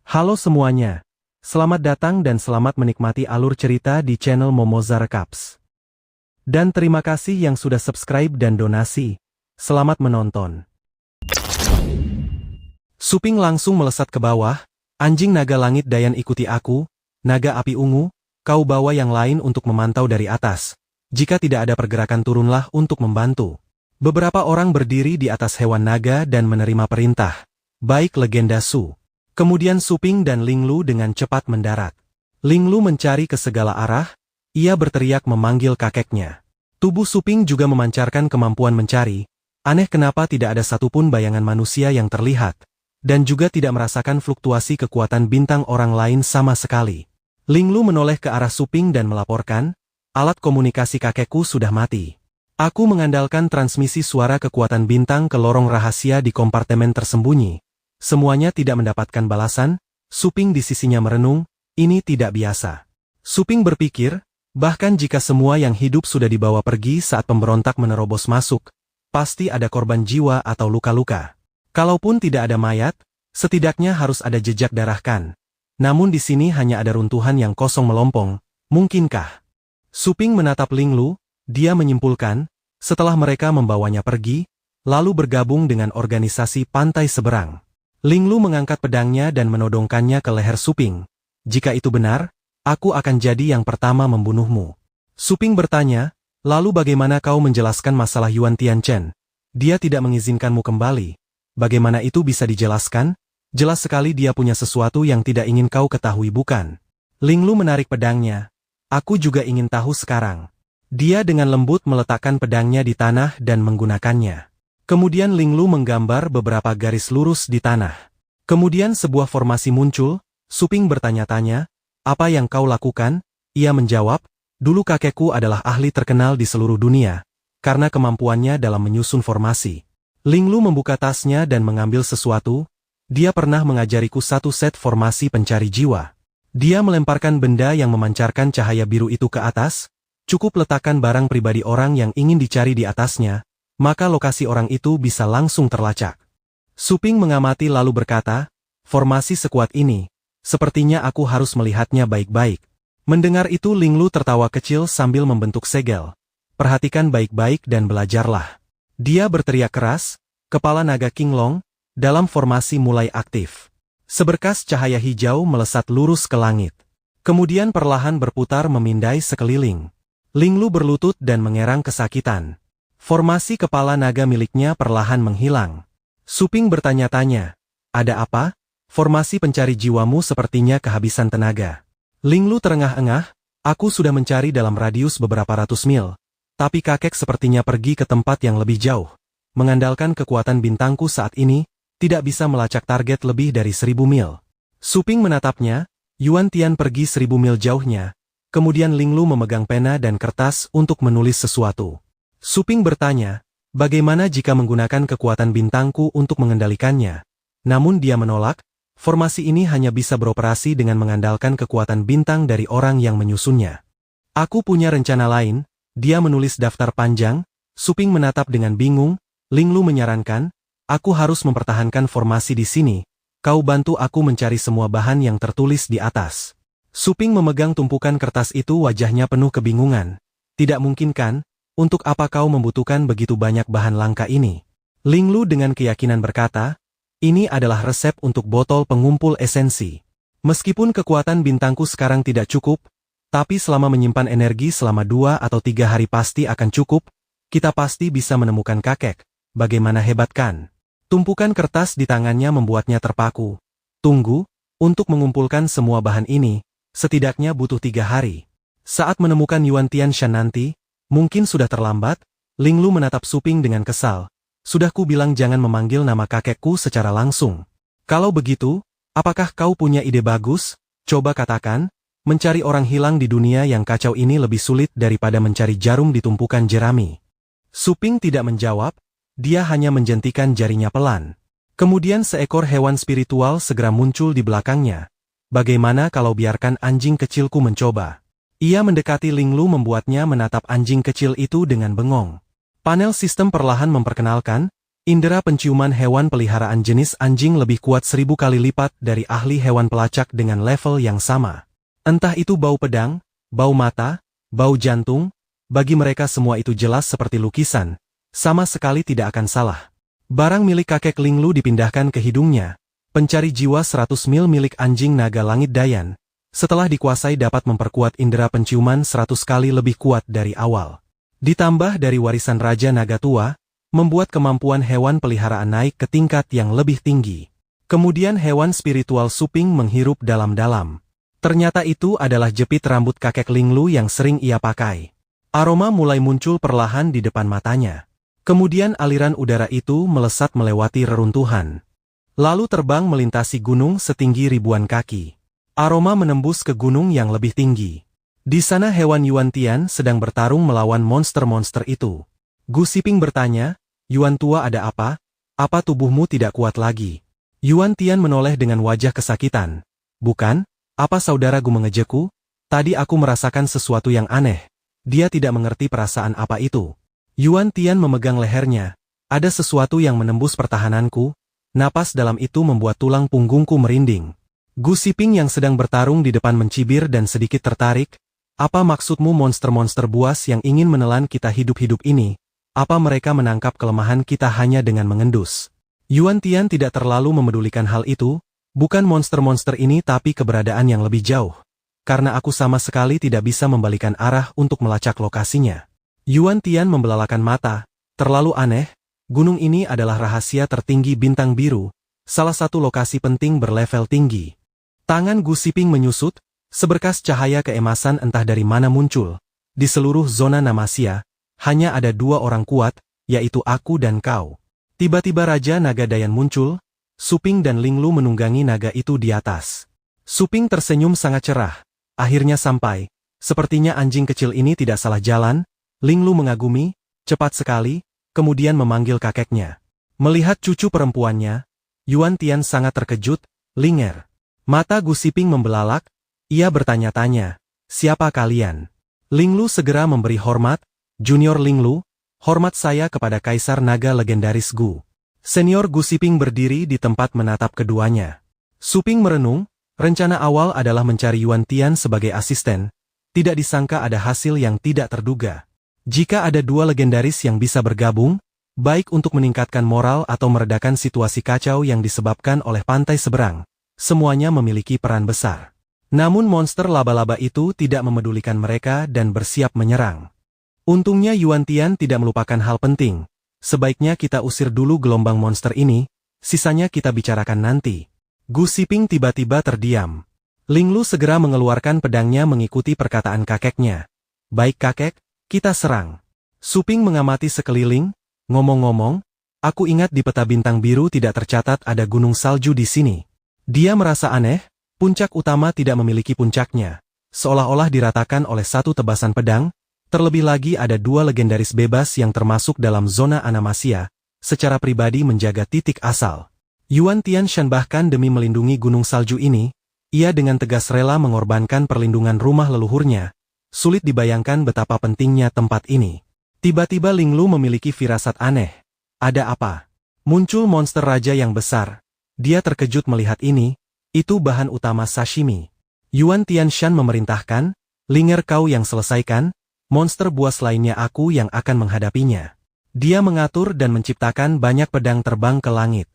Halo semuanya. Selamat datang dan selamat menikmati alur cerita di channel Momoza Recaps. Dan terima kasih yang sudah subscribe dan donasi. Selamat menonton. Suping langsung melesat ke bawah. Anjing naga langit Dayan ikuti aku. Naga api ungu, kau bawa yang lain untuk memantau dari atas. Jika tidak ada pergerakan turunlah untuk membantu. Beberapa orang berdiri di atas hewan naga dan menerima perintah. Baik legenda Su. Kemudian Suping dan Linglu dengan cepat mendarat. Linglu mencari ke segala arah, ia berteriak memanggil kakeknya. Tubuh Suping juga memancarkan kemampuan mencari, aneh kenapa tidak ada satupun bayangan manusia yang terlihat, dan juga tidak merasakan fluktuasi kekuatan bintang orang lain sama sekali. Linglu menoleh ke arah Suping dan melaporkan, alat komunikasi kakekku sudah mati. Aku mengandalkan transmisi suara kekuatan bintang ke lorong rahasia di kompartemen tersembunyi. Semuanya tidak mendapatkan balasan. Suping di sisinya merenung, ini tidak biasa. Suping berpikir, bahkan jika semua yang hidup sudah dibawa pergi saat pemberontak menerobos masuk, pasti ada korban jiwa atau luka-luka. Kalaupun tidak ada mayat, setidaknya harus ada jejak darah kan. Namun di sini hanya ada runtuhan yang kosong melompong, mungkinkah? Suping menatap Linglu, dia menyimpulkan, setelah mereka membawanya pergi, lalu bergabung dengan organisasi pantai seberang. Linglu mengangkat pedangnya dan menodongkannya ke leher Suping. Jika itu benar, aku akan jadi yang pertama membunuhmu. Suping bertanya, lalu bagaimana kau menjelaskan masalah Yuan Tianchen? Dia tidak mengizinkanmu kembali. Bagaimana itu bisa dijelaskan? Jelas sekali dia punya sesuatu yang tidak ingin kau ketahui bukan? Linglu menarik pedangnya. Aku juga ingin tahu sekarang. Dia dengan lembut meletakkan pedangnya di tanah dan menggunakannya. Kemudian Linglu menggambar beberapa garis lurus di tanah. Kemudian sebuah formasi muncul. Suping bertanya-tanya, apa yang kau lakukan? Ia menjawab, dulu kakekku adalah ahli terkenal di seluruh dunia, karena kemampuannya dalam menyusun formasi. Linglu membuka tasnya dan mengambil sesuatu. Dia pernah mengajariku satu set formasi pencari jiwa. Dia melemparkan benda yang memancarkan cahaya biru itu ke atas. Cukup letakkan barang pribadi orang yang ingin dicari di atasnya, maka lokasi orang itu bisa langsung terlacak. Suping mengamati lalu berkata, formasi sekuat ini, sepertinya aku harus melihatnya baik-baik. Mendengar itu Linglu tertawa kecil sambil membentuk segel. Perhatikan baik-baik dan belajarlah. Dia berteriak keras, kepala naga Qinglong, dalam formasi mulai aktif. Seberkas cahaya hijau melesat lurus ke langit. Kemudian perlahan berputar memindai sekeliling. Linglu berlutut dan mengerang kesakitan. Formasi kepala naga miliknya perlahan menghilang. Suping bertanya-tanya, ada apa? Formasi pencari jiwamu sepertinya kehabisan tenaga. Linglu terengah-engah, aku sudah mencari dalam radius beberapa ratus mil. Tapi kakek sepertinya pergi ke tempat yang lebih jauh. Mengandalkan kekuatan bintangku saat ini, tidak bisa melacak target lebih dari 1000 mil. Suping menatapnya, Yuan Tian pergi 1000 mil jauhnya. Kemudian Linglu memegang pena dan kertas untuk menulis sesuatu. Suping bertanya, bagaimana jika menggunakan kekuatan bintangku untuk mengendalikannya? Namun dia menolak, formasi ini hanya bisa beroperasi dengan mengandalkan kekuatan bintang dari orang yang menyusunnya. Aku punya rencana lain, dia menulis daftar panjang. Suping menatap dengan bingung. Linglu menyarankan, aku harus mempertahankan formasi di sini, kau bantu aku mencari semua bahan yang tertulis di atas. Suping memegang tumpukan kertas itu wajahnya penuh kebingungan. Tidak mungkin kan? Untuk apa kau membutuhkan begitu banyak bahan langka ini? Linglu dengan keyakinan berkata, ini adalah resep untuk botol pengumpul esensi. Meskipun kekuatan bintangku sekarang tidak cukup, tapi selama menyimpan energi selama 2 atau 3 hari pasti akan cukup, kita pasti bisa menemukan kakek. Bagaimana hebat kan? Tumpukan kertas di tangannya membuatnya terpaku. Tunggu, untuk mengumpulkan semua bahan ini, setidaknya butuh 3 hari. Saat menemukan Yuan Tianshan nanti, mungkin sudah terlambat. Linglu menatap Suping dengan kesal. Sudah ku bilang jangan memanggil nama kakekku secara langsung. Kalau begitu, apakah kau punya ide bagus? Coba katakan, mencari orang hilang di dunia yang kacau ini lebih sulit daripada mencari jarum di tumpukan jerami. Suping tidak menjawab, dia hanya menjentikan jarinya pelan. Kemudian seekor hewan spiritual segera muncul di belakangnya. Bagaimana kalau biarkan anjing kecilku mencoba? Ia mendekati Linglu membuatnya menatap anjing kecil itu dengan bengong. Panel sistem perlahan memperkenalkan, Indera penciuman hewan peliharaan jenis anjing lebih kuat 1000 kali lipat dari ahli hewan pelacak dengan level yang sama. Entah itu bau pedang, bau mata, bau jantung, bagi mereka semua itu jelas seperti lukisan, sama sekali tidak akan salah. Barang milik kakek Linglu dipindahkan ke hidungnya. Pencari jiwa 100 mil milik anjing naga langit Dayan, setelah dikuasai dapat memperkuat indera penciuman 100 kali lebih kuat dari awal. Ditambah dari warisan Raja Naga Tua, membuat kemampuan hewan peliharaan naik ke tingkat yang lebih tinggi. Kemudian hewan spiritual Suping menghirup dalam-dalam. Ternyata itu adalah jepit rambut kakek Linglu yang sering ia pakai. Aroma mulai muncul perlahan di depan matanya. Kemudian aliran udara itu melesat melewati reruntuhan. Lalu terbang melintasi gunung setinggi ribuan kaki. Aroma menembus ke gunung yang lebih tinggi. Di sana hewan Yuan Tian sedang bertarung melawan monster-monster itu. Gu Siping bertanya, "Yuan Tua ada apa? Apa tubuhmu tidak kuat lagi?" Yuan Tian menoleh dengan wajah kesakitan. "Bukan, apa saudara Gu mengejekku? Tadi aku merasakan sesuatu yang aneh." Dia tidak mengerti perasaan apa itu. Yuan Tian memegang lehernya. "Ada sesuatu yang menembus pertahananku." Napas dalam itu membuat tulang punggungku merinding. Gu Siping yang sedang bertarung di depan mencibir dan sedikit tertarik. "Apa maksudmu monster-monster buas yang ingin menelan kita hidup-hidup ini? Apa mereka menangkap kelemahan kita hanya dengan mengendus?" Yuan Tian tidak terlalu memedulikan hal itu, bukan monster-monster ini tapi keberadaan yang lebih jauh. Karena aku sama sekali tidak bisa membalikan arah untuk melacak lokasinya. Yuan Tian membelalakan mata, terlalu aneh, gunung ini adalah rahasia tertinggi Bintang Biru, salah satu lokasi penting berlevel tinggi. Tangan Gu Siping menyusut, seberkas cahaya keemasan entah dari mana muncul. Di seluruh zona Namasia, hanya ada 2 orang kuat, yaitu aku dan kau. Tiba-tiba Raja Naga Dayan muncul, Suping dan Linglu menunggangi naga itu di atas. Suping tersenyum sangat cerah. Akhirnya sampai. Sepertinya anjing kecil ini tidak salah jalan. Linglu mengagumi, cepat sekali, kemudian memanggil kakeknya. Melihat cucu perempuannya, Yuan Tian sangat terkejut, linger. Mata Gu Siping membelalak, ia bertanya-tanya, "Siapa kalian?" Linglu segera memberi hormat. "Junior Linglu, hormat saya kepada Kaisar Naga legendaris Gu." Senior Gu Siping berdiri di tempat menatap keduanya. Suping merenung, rencana awal adalah mencari Yuan Tian sebagai asisten. Tidak disangka ada hasil yang tidak terduga. Jika ada 2 legendaris yang bisa bergabung, baik untuk meningkatkan moral atau meredakan situasi kacau yang disebabkan oleh pantai seberang, semuanya memiliki peran besar. Namun monster laba-laba itu tidak memedulikan mereka dan bersiap menyerang. Untungnya Yuan Tian tidak melupakan hal penting. "Sebaiknya kita usir dulu gelombang monster ini, sisanya kita bicarakan nanti." Gu Siping tiba-tiba terdiam. Linglu segera mengeluarkan pedangnya mengikuti perkataan kakeknya. "Baik kakek, kita serang." Suping mengamati sekeliling, "Ngomong-ngomong, aku ingat di peta Bintang Biru tidak tercatat ada gunung salju di sini." Dia merasa aneh, puncak utama tidak memiliki puncaknya, seolah-olah diratakan oleh satu tebasan pedang. Terlebih lagi ada 2 legendaris bebas yang termasuk dalam zona Anamasia, secara pribadi menjaga titik asal. Yuan Tianshan bahkan demi melindungi gunung salju ini, ia dengan tegas rela mengorbankan perlindungan rumah leluhurnya. Sulit dibayangkan betapa pentingnya tempat ini. Tiba-tiba Linglu memiliki firasat aneh. Ada apa? Muncul monster raja yang besar. Dia terkejut melihat ini, itu bahan utama sashimi. Yuan Tianshan memerintahkan, "Linger kau yang selesaikan, monster buas lainnya aku yang akan menghadapinya." Dia mengatur dan menciptakan banyak pedang terbang ke langit.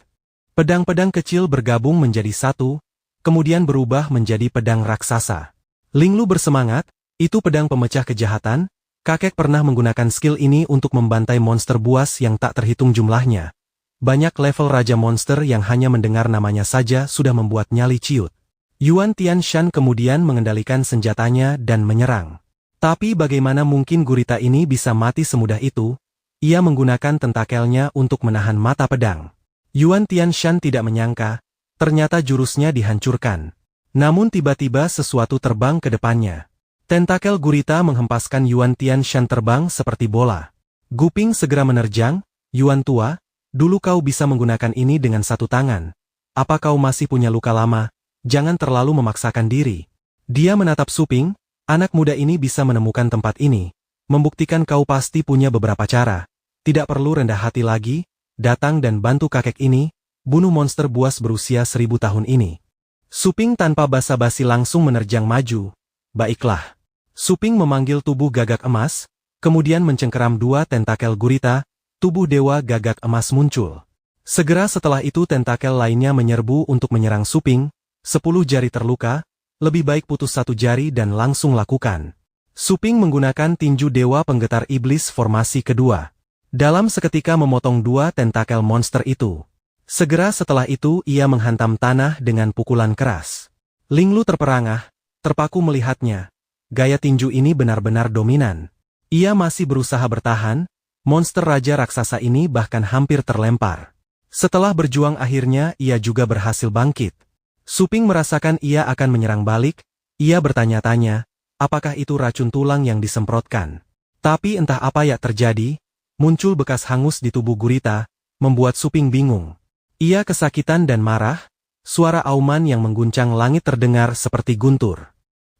Pedang-pedang kecil bergabung menjadi satu, kemudian berubah menjadi pedang raksasa. Linglu bersemangat, itu pedang pemecah kejahatan. Kakek pernah menggunakan skill ini untuk membantai monster buas yang tak terhitung jumlahnya. Banyak level raja monster yang hanya mendengar namanya saja sudah membuat nyali ciut. Yuan Tianshan kemudian mengendalikan senjatanya dan menyerang. Tapi bagaimana mungkin gurita ini bisa mati semudah itu? Ia menggunakan tentakelnya untuk menahan mata pedang. Yuan Tianshan tidak menyangka, ternyata jurusnya dihancurkan. Namun tiba-tiba sesuatu terbang ke depannya. Tentakel gurita menghempaskan Yuan Tianshan terbang seperti bola. Guping segera menerjang, "Yuan tua, dulu kau bisa menggunakan ini dengan satu tangan. Apa kau masih punya luka lama? Jangan terlalu memaksakan diri." Dia menatap Suping, "Anak muda ini bisa menemukan tempat ini. Membuktikan kau pasti punya beberapa cara. Tidak perlu rendah hati lagi, datang dan bantu kakek ini, bunuh monster buas berusia 1000 tahun ini. Suping tanpa basa-basi langsung menerjang maju. Baiklah. Suping memanggil tubuh gagak emas, kemudian mencengkeram 2 tentakel gurita, tubuh dewa gagak emas muncul. Segera setelah itu tentakel lainnya menyerbu untuk menyerang Suping, 10 jari terluka, lebih baik putus 1 jari dan langsung lakukan. Suping menggunakan tinju dewa penggetar iblis formasi kedua. Dalam seketika memotong 2 tentakel monster itu. Segera setelah itu ia menghantam tanah dengan pukulan keras. Ling Lu terperangah, terpaku melihatnya. Gaya tinju ini benar-benar dominan. Ia masih berusaha bertahan, monster raja raksasa ini bahkan hampir terlempar. Setelah berjuang akhirnya ia juga berhasil bangkit. Suping merasakan ia akan menyerang balik, ia bertanya-tanya, apakah itu racun tulang yang disemprotkan? Tapi entah apa yang terjadi, muncul bekas hangus di tubuh gurita, membuat Suping bingung. Ia kesakitan dan marah, suara auman yang mengguncang langit terdengar seperti guntur.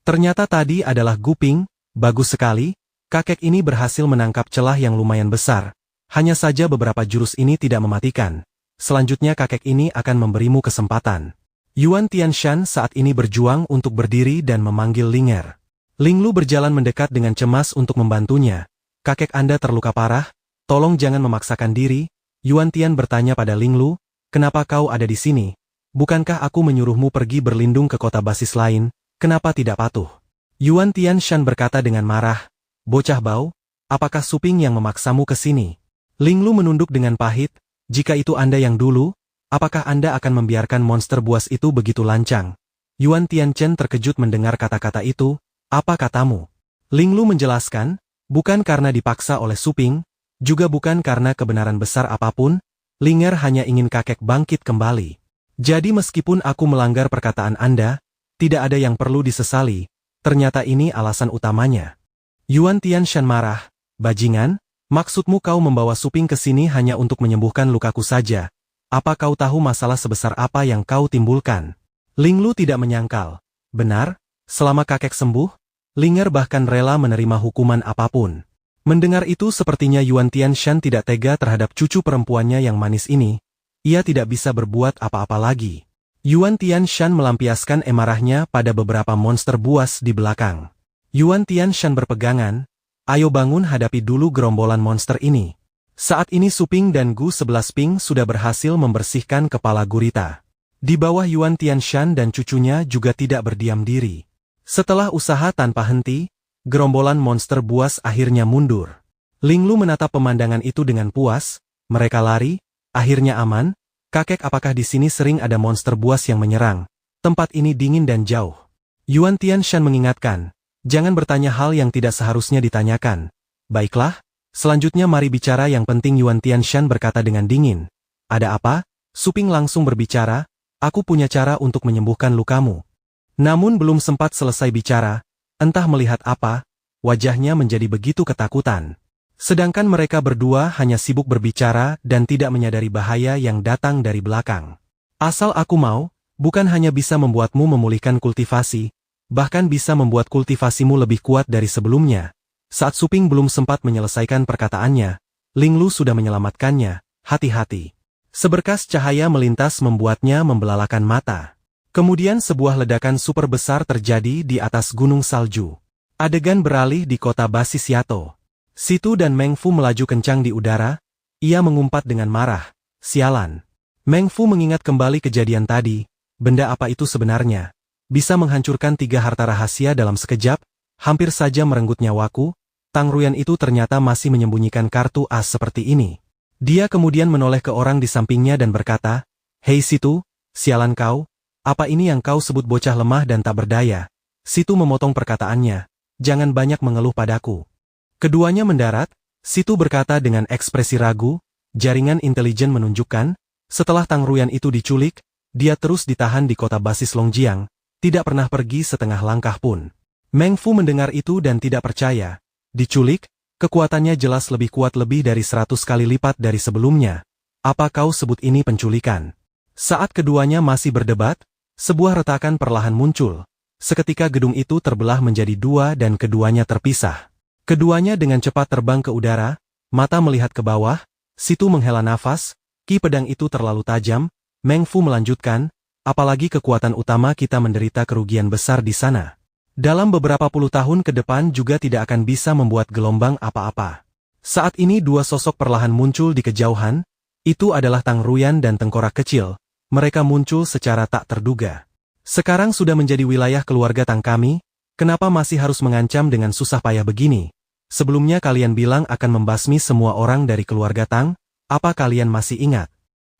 Ternyata tadi adalah Guping, bagus sekali, kakek ini berhasil menangkap celah yang lumayan besar, hanya saja beberapa jurus ini tidak mematikan. Selanjutnya kakek ini akan memberimu kesempatan. Yuan Tianshan saat ini berjuang untuk berdiri dan memanggil Linger. Ling Lu berjalan mendekat dengan cemas untuk membantunya. Kakek Anda terluka parah, tolong jangan memaksakan diri. Yuan Tian bertanya pada Ling Lu, kenapa kau ada di sini? Bukankah aku menyuruhmu pergi berlindung ke kota basis lain, kenapa tidak patuh? Yuan Tianshan berkata dengan marah, bocah bau, apakah Suping yang memaksamu ke sini? Ling Lu menunduk dengan pahit, jika itu Anda yang dulu, apakah Anda akan membiarkan monster buas itu begitu lancang? Yuan Tianchen terkejut mendengar kata-kata itu, apa katamu? Ling Lu menjelaskan, bukan karena dipaksa oleh Suping, juga bukan karena kebenaran besar apapun, Linger hanya ingin kakek bangkit kembali. Jadi meskipun aku melanggar perkataan Anda, tidak ada yang perlu disesali, ternyata ini alasan utamanya. Yuan Tianshan marah, bajingan, maksudmu kau membawa Suping ke sini hanya untuk menyembuhkan lukaku saja. Apa kau tahu masalah sebesar apa yang kau timbulkan? Ling Lu tidak menyangkal. Benar, selama kakek sembuh, Linger bahkan rela menerima hukuman apapun. Mendengar itu sepertinya Yuan Tianshan tidak tega terhadap cucu perempuannya yang manis ini. Ia tidak bisa berbuat apa-apa lagi. Yuan Tianshan melampiaskan amarahnya pada beberapa monster buas di belakang. Yuan Tianshan berpegangan, ayo bangun hadapi dulu gerombolan monster ini. Saat ini Suping dan Gu 11 Ping sudah berhasil membersihkan kepala gurita. Di bawah Yuan Tianshan dan cucunya juga tidak berdiam diri. Setelah usaha tanpa henti, gerombolan monster buas akhirnya mundur. Ling Lu menatap pemandangan itu dengan puas, mereka lari, akhirnya aman. Kakek, apakah di sini sering ada monster buas yang menyerang? Tempat ini dingin dan jauh. Yuan Tianshan mengingatkan, jangan bertanya hal yang tidak seharusnya ditanyakan. Baiklah, selanjutnya mari bicara yang penting. Yuan Tianshan berkata dengan dingin. Ada apa? Suping langsung berbicara, aku punya cara untuk menyembuhkan lukamu. Namun belum sempat selesai bicara, entah melihat apa, wajahnya menjadi begitu ketakutan. Sedangkan mereka berdua hanya sibuk berbicara dan tidak menyadari bahaya yang datang dari belakang. Asal aku mau, bukan hanya bisa membuatmu memulihkan kultivasi, bahkan bisa membuat kultivasimu lebih kuat dari sebelumnya. Saat Suping belum sempat menyelesaikan perkataannya, Ling Lu sudah menyelamatkannya, hati-hati. Seberkas cahaya melintas membuatnya membelalakan mata. Kemudian sebuah ledakan super besar terjadi di atas gunung salju. Adegan beralih di kota basis Yato. Situ dan Meng Fu melaju kencang di udara, ia mengumpat dengan marah, sialan. Meng Fu mengingat kembali kejadian tadi, benda apa itu sebenarnya? Bisa menghancurkan 3 harta rahasia dalam sekejap, hampir saja merenggut nyawaku, Tang Ruyan itu ternyata masih menyembunyikan kartu as seperti ini. Dia kemudian menoleh ke orang di sampingnya dan berkata, hei Situ, sialan kau, apa ini yang kau sebut bocah lemah dan tak berdaya? Situ memotong perkataannya, jangan banyak mengeluh padaku. Keduanya mendarat, Situ berkata dengan ekspresi ragu, jaringan intelijen menunjukkan, setelah Tang Ruyan itu diculik, dia terus ditahan di kota basis Longjiang, tidak pernah pergi setengah langkah pun. Meng Fu mendengar itu dan tidak percaya. Diculik, kekuatannya jelas lebih kuat lebih dari 100 kali lipat dari sebelumnya. Apa kau sebut ini penculikan? Saat keduanya masih berdebat, sebuah retakan perlahan muncul. Seketika gedung itu terbelah menjadi 2 dan keduanya terpisah. Keduanya dengan cepat terbang ke udara, mata melihat ke bawah, Situ menghela nafas, Ki pedang itu terlalu tajam, Meng Fu melanjutkan, apalagi kekuatan utama kita menderita kerugian besar di sana. Dalam beberapa puluh tahun ke depan juga tidak akan bisa membuat gelombang apa-apa. Saat ini dua sosok perlahan muncul di kejauhan, itu adalah Tang Ruyan dan Tengkorak Kecil, mereka muncul secara tak terduga. Sekarang sudah menjadi wilayah keluarga Tang kami, kenapa masih harus mengancam dengan susah payah begini? Sebelumnya kalian bilang akan membasmi semua orang dari keluarga Tang, apa kalian masih ingat?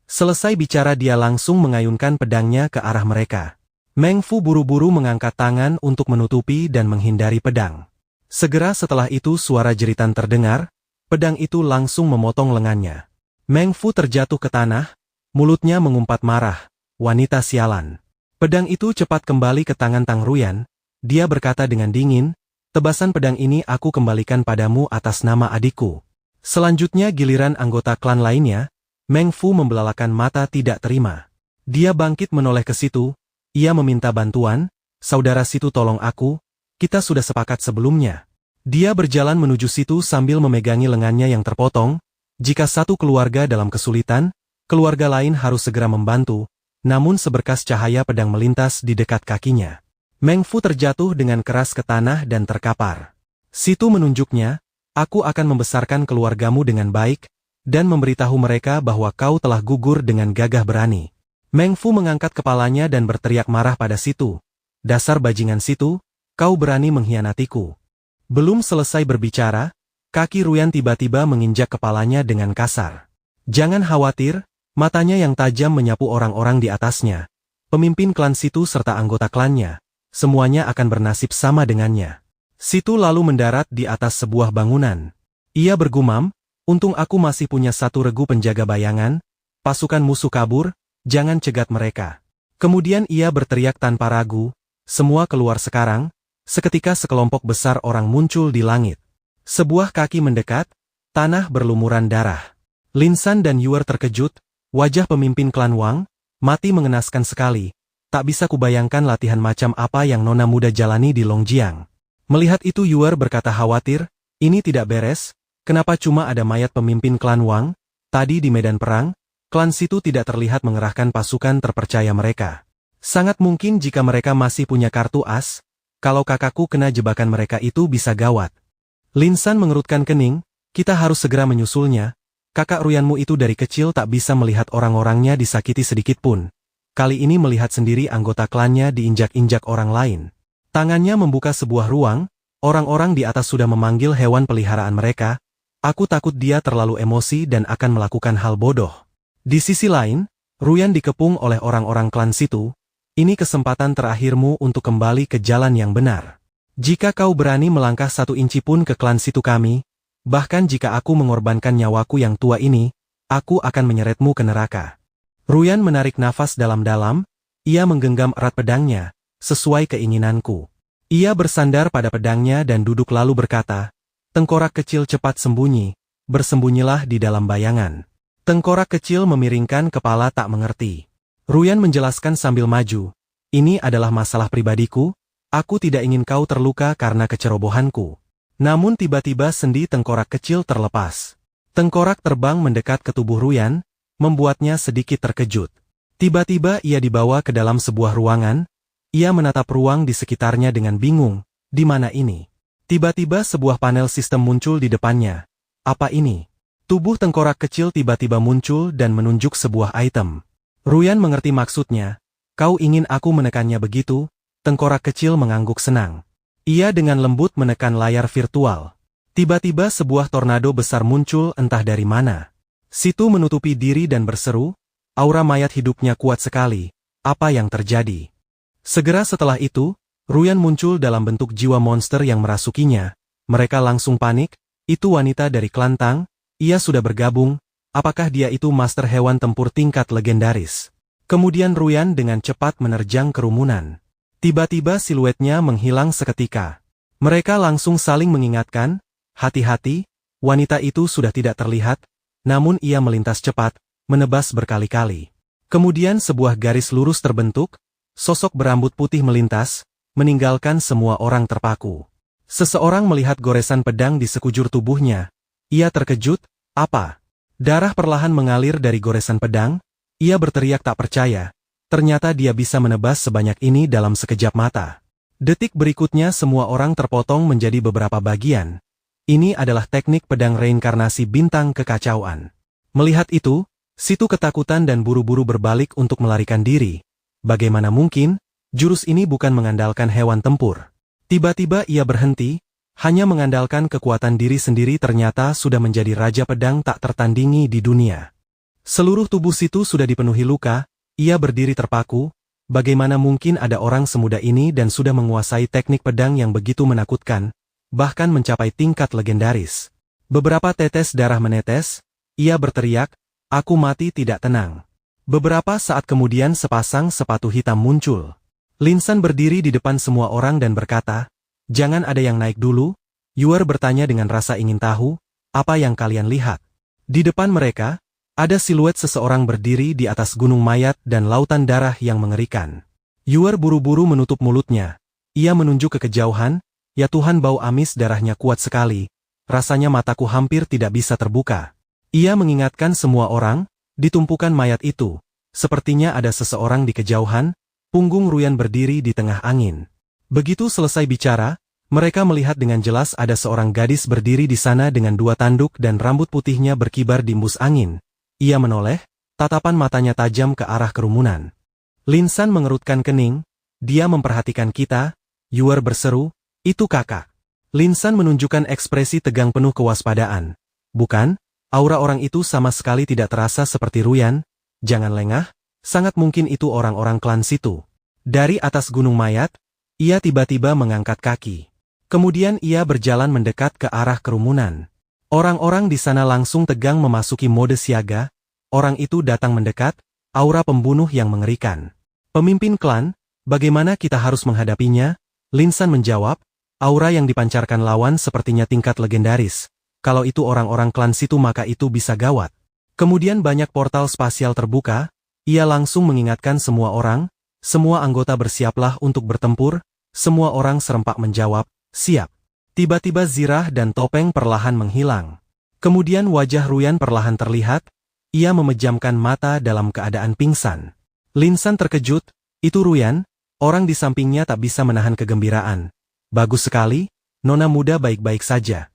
Selesai bicara dia langsung mengayunkan pedangnya ke arah mereka. Meng Fu buru-buru mengangkat tangan untuk menutupi dan menghindari pedang. Segera setelah itu suara jeritan terdengar, pedang itu langsung memotong lengannya. Meng Fu terjatuh ke tanah, mulutnya mengumpat marah, wanita sialan. Pedang itu cepat kembali ke tangan Tang Ruyan, dia berkata dengan dingin, tebasan pedang ini aku kembalikan padamu atas nama adikku. Selanjutnya giliran anggota klan lainnya, Meng Fu membelalakan mata tidak terima. Dia bangkit menoleh ke situ, ia meminta bantuan, saudara situ tolong aku, kita sudah sepakat sebelumnya. Dia berjalan menuju situ sambil memegangi lengannya yang terpotong, jika satu keluarga dalam kesulitan, keluarga lain harus segera membantu, namun seberkas cahaya pedang melintas di dekat kakinya. Meng Fu terjatuh dengan keras ke tanah dan terkapar. Situ menunjuknya, aku akan membesarkan keluargamu dengan baik, dan memberitahu mereka bahwa kau telah gugur dengan gagah berani. Meng Fu mengangkat kepalanya dan berteriak marah pada Situ. Dasar bajingan Situ, kau berani mengkhianatiku. Belum selesai berbicara, kaki Ruyan tiba-tiba menginjak kepalanya dengan kasar. Jangan khawatir, matanya yang tajam menyapu orang-orang di atasnya. Pemimpin klan Situ serta anggota klannya, semuanya akan bernasib sama dengannya. Situ lalu mendarat di atas sebuah bangunan. Ia bergumam, untung aku masih punya satu regu penjaga bayangan, pasukan musuh kabur, jangan cegat mereka. Kemudian ia berteriak tanpa ragu, semua keluar sekarang, seketika sekelompok besar orang muncul di langit. Sebuah kaki mendekat, tanah berlumuran darah. Lin San dan Yuer terkejut, wajah pemimpin klan Wang, mati mengenaskan sekali, tak bisa kubayangkan latihan macam apa yang nona muda jalani di Longjiang. Melihat itu Yuer berkata khawatir, ini tidak beres. Kenapa cuma ada mayat pemimpin klan Wang? Tadi di medan perang, klan Situ tidak terlihat mengerahkan pasukan terpercaya mereka. Sangat mungkin jika mereka masih punya kartu as, kalau kakakku kena jebakan mereka itu bisa gawat. Lin San mengerutkan kening, kita harus segera menyusulnya, kakak Ruyanmu itu dari kecil tak bisa melihat orang-orangnya disakiti sedikit pun. Kali ini melihat sendiri anggota klannya diinjak-injak orang lain. Tangannya membuka sebuah ruang, orang-orang di atas sudah memanggil hewan peliharaan mereka. Aku takut dia terlalu emosi dan akan melakukan hal bodoh. Di sisi lain, Ruyan dikepung oleh orang-orang klan Situ. Ini kesempatan terakhirmu untuk kembali ke jalan yang benar. Jika kau berani melangkah 1 inci pun ke klan Situ kami, bahkan jika aku mengorbankan nyawaku yang tua ini, aku akan menyeretmu ke neraka. Ruyan menarik nafas dalam-dalam, ia menggenggam erat pedangnya, sesuai keinginanku. Ia bersandar pada pedangnya dan duduk lalu berkata, Tengkorak Kecil cepat sembunyi, bersembunyilah di dalam bayangan. Tengkorak Kecil memiringkan kepala tak mengerti. Ruyan menjelaskan sambil maju, ini adalah masalah pribadiku, aku tidak ingin kau terluka karena kecerobohanku. Namun tiba-tiba sendi Tengkorak Kecil terlepas. Tengkorak terbang mendekat ke tubuh Ruyan, membuatnya sedikit terkejut. Tiba-tiba ia dibawa ke dalam sebuah ruangan, ia menatap ruang di sekitarnya dengan bingung, di mana ini? Tiba-tiba sebuah panel sistem muncul di depannya. Apa ini? Tubuh Tengkorak Kecil tiba-tiba muncul dan menunjuk sebuah item. Ruyan mengerti maksudnya. Kau ingin aku menekannya begitu? Tengkorak Kecil mengangguk senang. Ia dengan lembut menekan layar virtual. Tiba-tiba sebuah tornado besar muncul entah dari mana. Situ menutupi diri dan berseru, aura mayat hidupnya kuat sekali. Apa yang terjadi? Segera setelah itu, Ruyan muncul dalam bentuk jiwa monster yang merasukinya. Mereka langsung panik, itu wanita dari klan Tang, ia sudah bergabung, apakah dia itu master hewan tempur tingkat legendaris? Kemudian Ruyan dengan cepat menerjang kerumunan. Tiba-tiba siluetnya menghilang seketika. Mereka langsung saling mengingatkan, hati-hati, wanita itu sudah tidak terlihat, namun ia melintas cepat, menebas berkali-kali. Kemudian sebuah garis lurus terbentuk, sosok berambut putih melintas, meninggalkan semua orang terpaku. Seseorang melihat goresan pedang di sekujur tubuhnya. Ia terkejut, apa? Darah perlahan mengalir dari goresan pedang, ia berteriak tak percaya. Ternyata dia bisa menebas sebanyak ini dalam sekejap mata. Detik berikutnya semua orang terpotong menjadi beberapa bagian. Ini adalah teknik pedang reinkarnasi bintang kekacauan. Melihat itu, Situ ketakutan dan buru-buru berbalik untuk melarikan diri. Bagaimana mungkin, jurus ini bukan mengandalkan hewan tempur. Tiba-tiba ia berhenti, hanya mengandalkan kekuatan diri sendiri ternyata sudah menjadi raja pedang tak tertandingi di dunia. Seluruh tubuh Situ sudah dipenuhi luka, ia berdiri terpaku, bagaimana mungkin ada orang semudah ini dan sudah menguasai teknik pedang yang begitu menakutkan, bahkan mencapai tingkat legendaris. Beberapa tetes darah menetes, ia berteriak, "Aku mati tidak tenang." Beberapa saat kemudian sepasang sepatu hitam muncul. Lin San berdiri di depan semua orang dan berkata, "Jangan ada yang naik dulu." Yuer bertanya dengan rasa ingin tahu, "Apa yang kalian lihat?" Di depan mereka, ada siluet seseorang berdiri di atas gunung mayat dan lautan darah yang mengerikan. Yuer buru-buru menutup mulutnya. Ia menunjuk ke kejauhan, "Ya Tuhan, bau amis darahnya kuat sekali. Rasanya mataku hampir tidak bisa terbuka." Ia mengingatkan semua orang, di tumpukan mayat itu, sepertinya ada seseorang di kejauhan, punggung Ruyan berdiri di tengah angin. Begitu selesai bicara, mereka melihat dengan jelas ada seorang gadis berdiri di sana dengan dua tanduk dan rambut putihnya berkibar di embus angin. Ia menoleh, tatapan matanya tajam ke arah kerumunan. Lin San mengerutkan kening, dia memperhatikan kita, Yuer berseru, "Itu kakak." Lin San menunjukkan ekspresi tegang penuh kewaspadaan. "Bukan? Aura orang itu sama sekali tidak terasa seperti Ruyan, jangan lengah, sangat mungkin itu orang-orang klan Situ." Dari atas gunung mayat, ia tiba-tiba mengangkat kaki. Kemudian ia berjalan mendekat ke arah kerumunan. Orang-orang di sana langsung tegang memasuki mode siaga, orang itu datang mendekat, aura pembunuh yang mengerikan. "Pemimpin klan, bagaimana kita harus menghadapinya?" Lin San menjawab, "Aura yang dipancarkan lawan sepertinya tingkat legendaris. Kalau itu orang-orang klan Situ maka itu bisa gawat." Kemudian banyak portal spasial terbuka, ia langsung mengingatkan semua orang, "Semua anggota bersiaplah untuk bertempur." Semua orang serempak menjawab, "Siap." Tiba-tiba zirah dan topeng perlahan menghilang. Kemudian wajah Ruyan perlahan terlihat, ia memejamkan mata dalam keadaan pingsan. Lin San terkejut, "Itu Ruyan?" Orang di sampingnya tak bisa menahan kegembiraan. "Bagus sekali, nona muda baik-baik saja."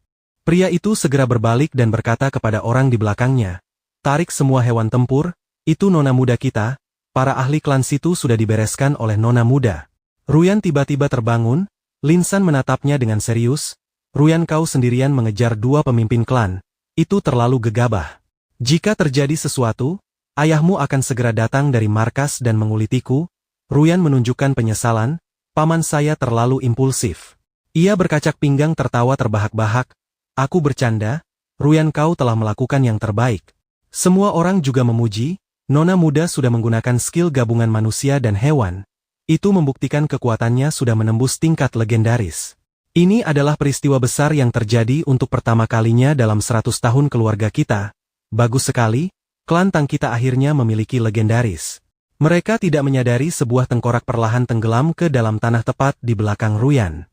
Pria itu segera berbalik dan berkata kepada orang di belakangnya, "Tarik semua hewan tempur, itu nona muda kita, para ahli klan Situ sudah dibereskan oleh nona muda." Ruyan tiba-tiba terbangun, Lin San menatapnya dengan serius, "Ruyan, kau sendirian mengejar dua pemimpin klan, itu terlalu gegabah. Jika terjadi sesuatu, ayahmu akan segera datang dari markas dan mengulitiku." Ruyan menunjukkan penyesalan, "Paman saya terlalu impulsif." Ia berkacak pinggang tertawa terbahak-bahak, "Aku bercanda, Ruyan, kau telah melakukan yang terbaik." Semua orang juga memuji, nona muda sudah menggunakan skill gabungan manusia dan hewan. Itu membuktikan kekuatannya sudah menembus tingkat legendaris. Ini adalah peristiwa besar yang terjadi untuk pertama kalinya dalam 100 tahun keluarga kita. Bagus sekali, klan Tang kita akhirnya memiliki legendaris. Mereka tidak menyadari sebuah tengkorak perlahan tenggelam ke dalam tanah tepat di belakang Ruyan.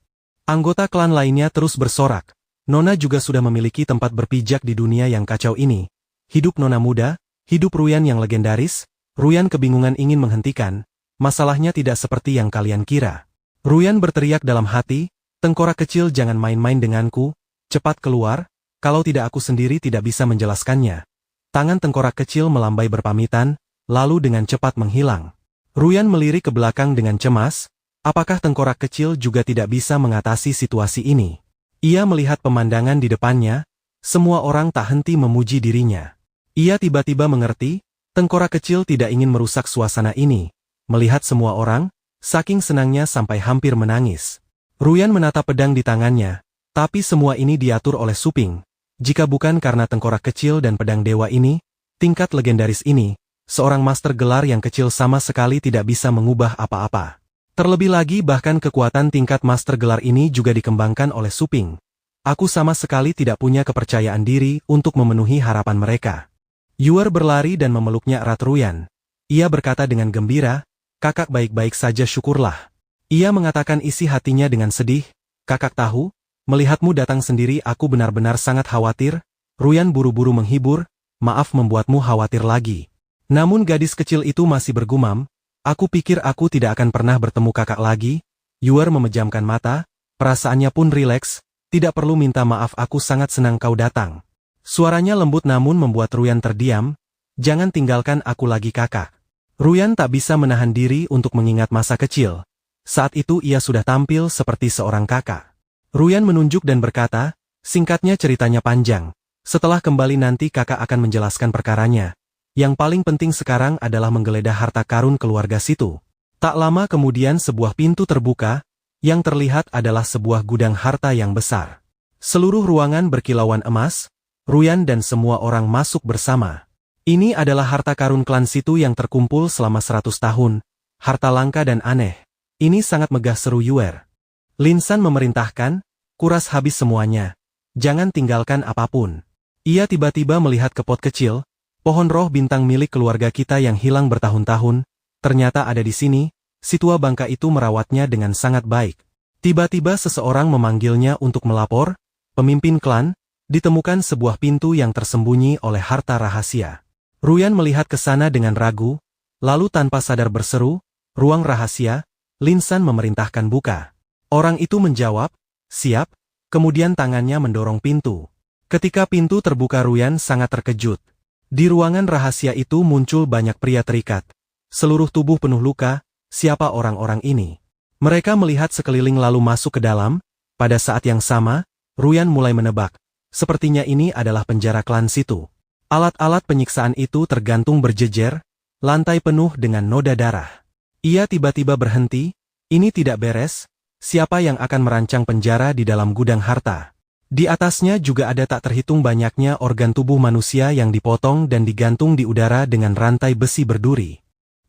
Anggota klan lainnya terus bersorak. Nona juga sudah memiliki tempat berpijak di dunia yang kacau ini. Hidup nona muda, hidup Ruyan yang legendaris. Ruyan kebingungan ingin menghentikan. Masalahnya tidak seperti yang kalian kira. Ruyan berteriak dalam hati, "Tengkorak kecil, jangan main-main denganku. Cepat keluar, kalau tidak aku sendiri tidak bisa menjelaskannya." Tangan tengkorak kecil melambai berpamitan, lalu dengan cepat menghilang. Ruyan melirik ke belakang dengan cemas. Apakah tengkorak kecil juga tidak bisa mengatasi situasi ini? Ia melihat pemandangan di depannya, semua orang tak henti memuji dirinya. Ia tiba-tiba mengerti, tengkorak kecil tidak ingin merusak suasana ini. Melihat semua orang, saking senangnya sampai hampir menangis. Ruyan menatap pedang di tangannya, tapi semua ini diatur oleh Suping. Jika bukan karena tengkorak kecil dan pedang dewa ini, tingkat legendaris ini, seorang master gelar yang kecil sama sekali tidak bisa mengubah apa-apa. Terlebih lagi bahkan kekuatan tingkat master gelar ini juga dikembangkan oleh Suping. Aku sama sekali tidak punya kepercayaan diri untuk memenuhi harapan mereka. Yuer berlari dan memeluknya erat Ruyan. Ia berkata dengan gembira, "Kakak baik-baik saja, syukurlah." Ia mengatakan isi hatinya dengan sedih, "Kakak tahu, melihatmu datang sendiri aku benar-benar sangat khawatir." Ruyan buru-buru menghibur, maaf membuatmu khawatir lagi. Namun gadis kecil itu masih bergumam, aku pikir aku tidak akan pernah bertemu kakak lagi. Yuer memejamkan mata, perasaannya pun rileks, tidak perlu minta maaf, aku sangat senang kau datang. Suaranya lembut namun membuat Ruyan terdiam, jangan tinggalkan aku lagi kakak. Ruyan tak bisa menahan diri untuk mengingat masa kecil. Saat itu ia sudah tampil seperti seorang kakak. Ruyan menunjuk dan berkata, singkatnya ceritanya panjang. Setelah kembali nanti kakak akan menjelaskan perkaranya. Yang paling penting sekarang adalah menggeledah harta karun keluarga situ. Tak lama kemudian sebuah pintu terbuka, yang terlihat adalah sebuah gudang harta yang besar. Seluruh ruangan berkilauan emas, Ruyan dan semua orang masuk bersama. Ini adalah harta karun klan situ yang terkumpul selama 100 tahun, harta langka dan aneh. Ini sangat megah, seru Yuer. Lin San memerintahkan, kuras habis semuanya. Jangan tinggalkan apapun. Ia tiba-tiba melihat ke pot kecil, pohon roh bintang milik keluarga kita yang hilang bertahun-tahun, ternyata ada di sini. Si tua bangka itu merawatnya dengan sangat baik. Tiba-tiba seseorang memanggilnya untuk melapor, pemimpin klan, ditemukan sebuah pintu yang tersembunyi oleh harta rahasia. Ruyan melihat ke sana dengan ragu, lalu tanpa sadar berseru, ruang rahasia. Lin San memerintahkan buka. Orang itu menjawab, siap, kemudian tangannya mendorong pintu. Ketika pintu terbuka Ruyan sangat terkejut. Di ruangan rahasia itu muncul banyak pria terikat. Seluruh tubuh penuh luka, siapa orang-orang ini? Mereka melihat sekeliling lalu masuk ke dalam. Pada saat yang sama, Ruyan mulai menebak. Sepertinya ini adalah penjara klan situ. Alat-alat penyiksaan itu tergantung berjejer, lantai penuh dengan noda darah. Ia tiba-tiba berhenti, ini tidak beres. Siapa yang akan merancang penjara di dalam gudang harta? Di atasnya juga ada tak terhitung banyaknya organ tubuh manusia yang dipotong dan digantung di udara dengan rantai besi berduri.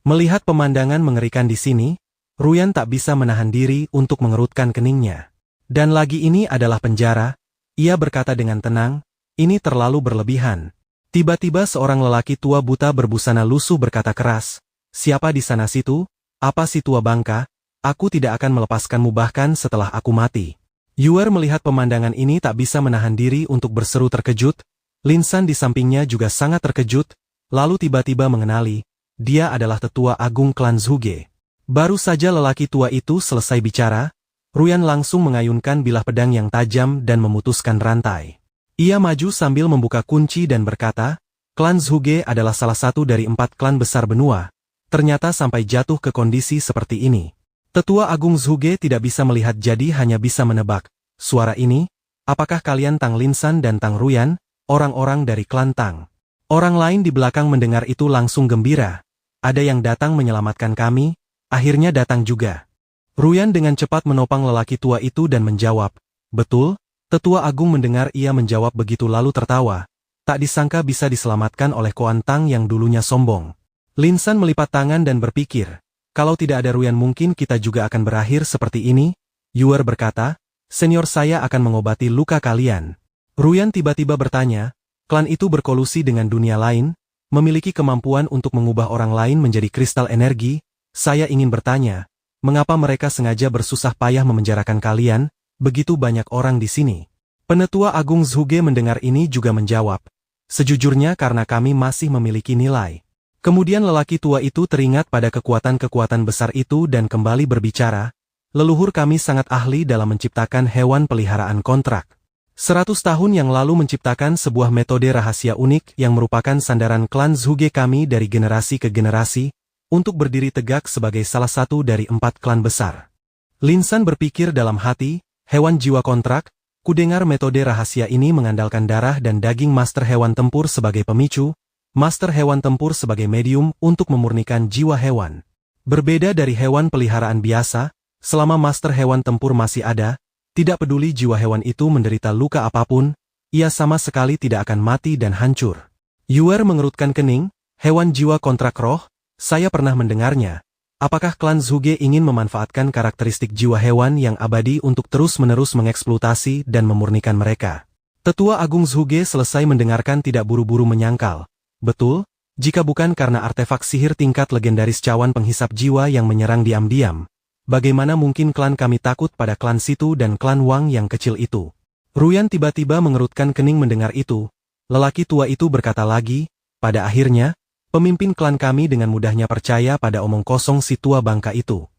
Melihat pemandangan mengerikan di sini, Ruyan tak bisa menahan diri untuk mengerutkan keningnya. Dan lagi ini adalah penjara, ia berkata dengan tenang, ini terlalu berlebihan. Tiba-tiba seorang lelaki tua buta berbusana lusuh berkata keras, siapa di sana situ? Apa si tua bangka? Aku tidak akan melepaskanmu bahkan setelah aku mati. Yuer melihat pemandangan ini tak bisa menahan diri untuk berseru terkejut. Lin San di sampingnya juga sangat terkejut, lalu tiba-tiba mengenali, dia adalah tetua agung klan Zhuge. Baru saja lelaki tua itu selesai bicara, Ruyan langsung mengayunkan bilah pedang yang tajam dan memutuskan rantai. Ia maju sambil membuka kunci dan berkata, klan Zhuge adalah salah satu dari 4 klan besar benua. Ternyata sampai jatuh ke kondisi seperti ini. Tetua Agung Zhuge tidak bisa melihat jadi hanya bisa menebak. Suara ini, apakah kalian Tang Lin San dan Tang Ruyan, orang-orang dari klan Tang? Orang lain di belakang mendengar itu langsung gembira. Ada yang datang menyelamatkan kami, akhirnya datang juga. Ruyan dengan cepat menopang lelaki tua itu dan menjawab, betul, Tetua Agung mendengar ia menjawab begitu lalu tertawa. Tak disangka bisa diselamatkan oleh Koan Tang yang dulunya sombong. Lin San melipat tangan dan berpikir, kalau tidak ada Ruyan mungkin kita juga akan berakhir seperti ini. Yuer berkata, senior saya akan mengobati luka kalian. Ruyan tiba-tiba bertanya, klan itu berkolusi dengan dunia lain, memiliki kemampuan untuk mengubah orang lain menjadi kristal energi. Saya ingin bertanya, mengapa mereka sengaja bersusah payah memenjarakan kalian, begitu banyak orang di sini? Penetua Agung Zhuge mendengar ini juga menjawab, sejujurnya karena kami masih memiliki nilai. Kemudian lelaki tua itu teringat pada kekuatan-kekuatan besar itu dan kembali berbicara, leluhur kami sangat ahli dalam menciptakan hewan peliharaan kontrak. 100 tahun yang lalu menciptakan sebuah metode rahasia unik yang merupakan sandaran klan Zhuge kami dari generasi ke generasi, untuk berdiri tegak sebagai salah satu dari 4 klan besar. Lin San berpikir dalam hati, hewan jiwa kontrak, kudengar metode rahasia ini mengandalkan darah dan daging master hewan tempur sebagai pemicu, master hewan tempur sebagai medium untuk memurnikan jiwa hewan. Berbeda dari hewan peliharaan biasa, selama master hewan tempur masih ada, tidak peduli jiwa hewan itu menderita luka apapun, ia sama sekali tidak akan mati dan hancur. Yuer mengerutkan kening, hewan jiwa kontrak roh, saya pernah mendengarnya. Apakah klan Zhuge ingin memanfaatkan karakteristik jiwa hewan yang abadi untuk terus-menerus mengeksploitasi dan memurnikan mereka? Tetua Agung Zhuge selesai mendengarkan tidak buru-buru menyangkal. Betul, jika bukan karena artefak sihir tingkat legendaris cawan penghisap jiwa yang menyerang diam-diam, bagaimana mungkin klan kami takut pada klan situ dan klan Wang yang kecil itu? Ruyan tiba-tiba mengerutkan kening mendengar itu, Lelaki tua itu berkata lagi, pada akhirnya, pemimpin klan kami dengan mudahnya percaya pada omong kosong si tua bangka itu.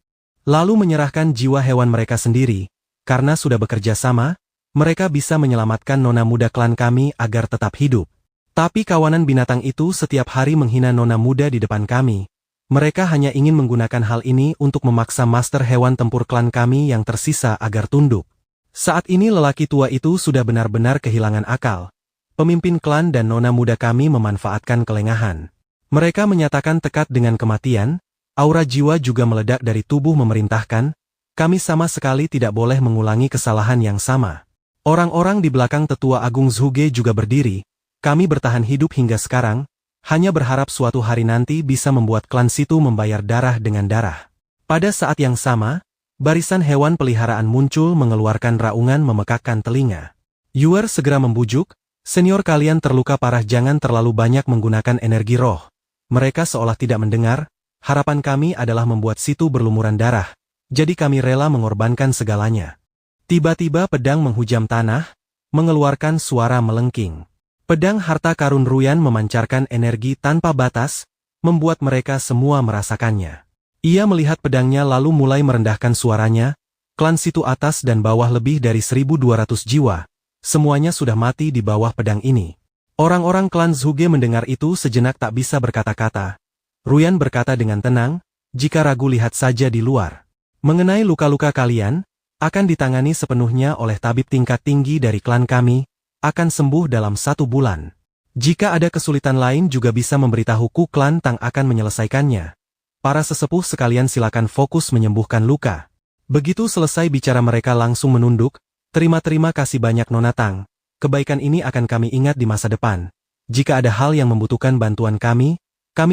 Lalu menyerahkan jiwa hewan mereka sendiri, karena sudah bekerja sama, mereka bisa menyelamatkan nona muda klan kami agar tetap hidup. Tapi kawanan binatang itu setiap hari menghina nona muda di depan kami. Mereka hanya ingin menggunakan hal ini untuk memaksa master hewan tempur klan kami yang tersisa agar tunduk. Saat ini lelaki tua itu sudah benar-benar kehilangan akal. Pemimpin klan dan nona muda kami memanfaatkan kelengahan. Mereka menyatakan tekad dengan kematian, aura jiwa juga meledak dari tubuh memerintahkan, kami sama sekali tidak boleh mengulangi kesalahan yang sama. Orang-orang di belakang tetua Agung Zhuge juga berdiri, kami bertahan hidup hingga sekarang, hanya berharap suatu hari nanti bisa membuat klan situ membayar darah dengan darah. Pada saat yang sama, barisan hewan peliharaan muncul mengeluarkan raungan memekakkan telinga. Yuer segera membujuk, senior kalian terluka parah jangan terlalu banyak menggunakan energi roh. Mereka seolah tidak mendengar, harapan kami adalah membuat situ berlumuran darah, jadi kami rela mengorbankan segalanya. Tiba-tiba pedang menghujam tanah, mengeluarkan suara melengking. Pedang harta karun Ruyan memancarkan energi tanpa batas, membuat mereka semua merasakannya. Ia melihat pedangnya lalu mulai merendahkan suaranya, klan situ atas dan bawah lebih dari 1.200 jiwa, semuanya sudah mati di bawah pedang ini. Orang-orang klan Zhuge mendengar itu sejenak tak bisa berkata-kata. Ruyan berkata dengan tenang, jika ragu lihat saja di luar. Mengenai luka-luka kalian, akan ditangani sepenuhnya oleh tabib tingkat tinggi dari klan kami, akan sembuh dalam 1 bulan. Jika ada kesulitan lain juga bisa memberitahuku klan Tang akan menyelesaikannya. Para sesepuh sekalian silakan fokus menyembuhkan luka. Begitu selesai bicara mereka langsung menunduk, terima kasih banyak Nona Tang, kebaikan ini akan kami ingat di masa depan. Jika ada hal yang membutuhkan bantuan kami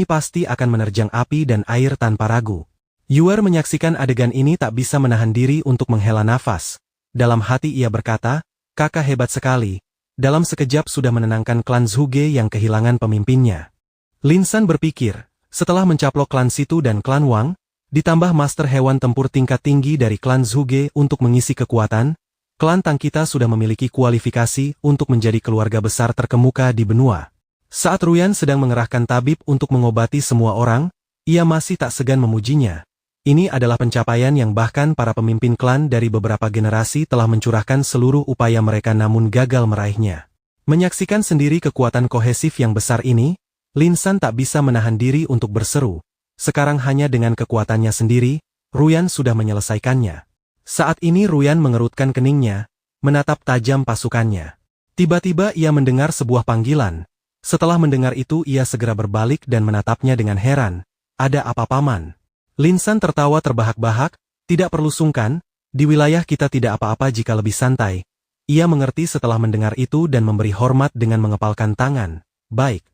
pasti akan menerjang api dan air tanpa ragu. Yuer menyaksikan adegan ini tak bisa menahan diri untuk menghela nafas. Dalam hati ia berkata, kakak hebat sekali. Dalam sekejap sudah menenangkan klan Zhuge yang kehilangan pemimpinnya. Lin San berpikir, setelah mencaplok klan Situ dan klan Wang, ditambah master hewan tempur tingkat tinggi dari klan Zhuge untuk mengisi kekuatan, klan Tang kita sudah memiliki kualifikasi untuk menjadi keluarga besar terkemuka di benua. Saat Ruyan sedang mengerahkan tabib untuk mengobati semua orang, ia masih tak segan memujinya. Ini adalah pencapaian yang bahkan para pemimpin klan dari beberapa generasi telah mencurahkan seluruh upaya mereka namun gagal meraihnya. Menyaksikan sendiri kekuatan kohesif yang besar ini, Lin San tak bisa menahan diri untuk berseru. Sekarang hanya dengan kekuatannya sendiri, Ruyan sudah menyelesaikannya. Saat ini Ruyan mengerutkan keningnya, menatap tajam pasukannya. Tiba-tiba ia mendengar sebuah panggilan. Setelah mendengar itu ia segera berbalik dan menatapnya dengan heran. Ada apa paman? Lin San tertawa terbahak-bahak, tidak perlu sungkan, di wilayah kita tidak apa-apa jika lebih santai. Ia mengerti setelah mendengar itu dan memberi hormat dengan mengepalkan tangan. Baik.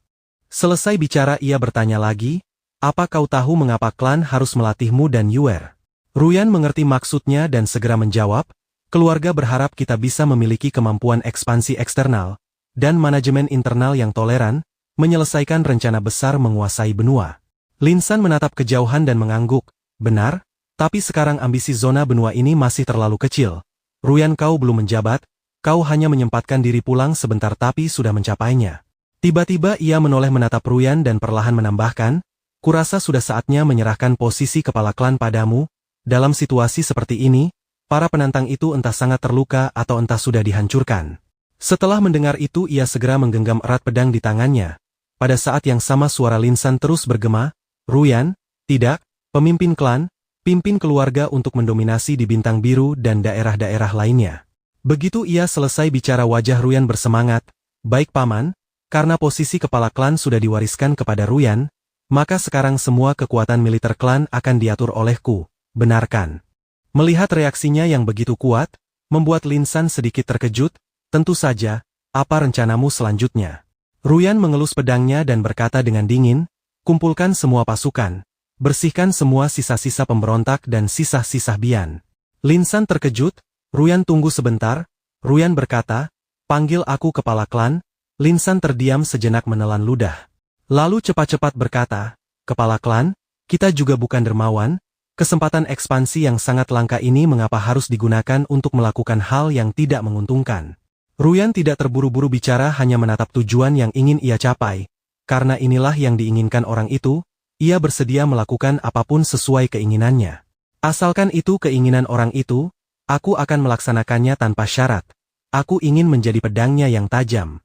Selesai bicara ia bertanya lagi, apa kau tahu mengapa klan harus melatihmu dan Yuer? Ruyan mengerti maksudnya dan segera menjawab, keluarga berharap kita bisa memiliki kemampuan ekspansi eksternal, dan manajemen internal yang toleran, menyelesaikan rencana besar menguasai benua. Lin San menatap kejauhan dan mengangguk, benar, tapi sekarang ambisi zona benua ini masih terlalu kecil. Ruyan kau belum menjabat, kau hanya menyempatkan diri pulang sebentar tapi sudah mencapainya. Tiba-tiba ia menoleh menatap Ruyan dan perlahan menambahkan, kurasa sudah saatnya menyerahkan posisi kepala klan padamu. Dalam situasi seperti ini, para penantang itu entah sangat terluka atau entah sudah dihancurkan. Setelah mendengar itu ia segera menggenggam erat pedang di tangannya. Pada saat yang sama suara Lin San terus bergema, Ruyan, tidak, pemimpin klan, pimpin keluarga untuk mendominasi di Bintang Biru dan daerah-daerah lainnya. Begitu ia selesai bicara wajah Ruyan bersemangat, baik paman, karena posisi kepala klan sudah diwariskan kepada Ruyan, maka sekarang semua kekuatan militer klan akan diatur olehku, benarkan. Melihat reaksinya yang begitu kuat, membuat Lin San sedikit terkejut, tentu saja, apa rencanamu selanjutnya? Ruyan mengelus pedangnya dan berkata dengan dingin, kumpulkan semua pasukan, bersihkan semua sisa-sisa pemberontak dan sisa-sisa Bian. Lin San terkejut, Ruyan tunggu sebentar, Ruyan berkata, panggil aku kepala klan. Lin San terdiam sejenak menelan ludah. Lalu cepat-cepat berkata, kepala klan, kita juga bukan dermawan, kesempatan ekspansi yang sangat langka ini mengapa harus digunakan untuk melakukan hal yang tidak menguntungkan. Ruyan tidak terburu-buru bicara, hanya menatap tujuan yang ingin ia capai. Karena inilah yang diinginkan orang itu, ia bersedia melakukan apapun sesuai keinginannya. Asalkan itu keinginan orang itu, aku akan melaksanakannya tanpa syarat. Aku ingin menjadi pedangnya yang tajam.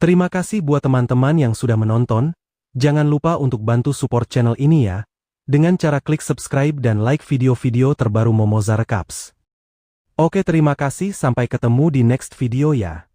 Terima kasih buat teman-teman yang sudah menonton. Jangan lupa untuk bantu support channel ini ya, dengan cara klik subscribe dan like video-video terbaru Momoza Recaps. Oke, terima kasih, sampai ketemu di next video ya.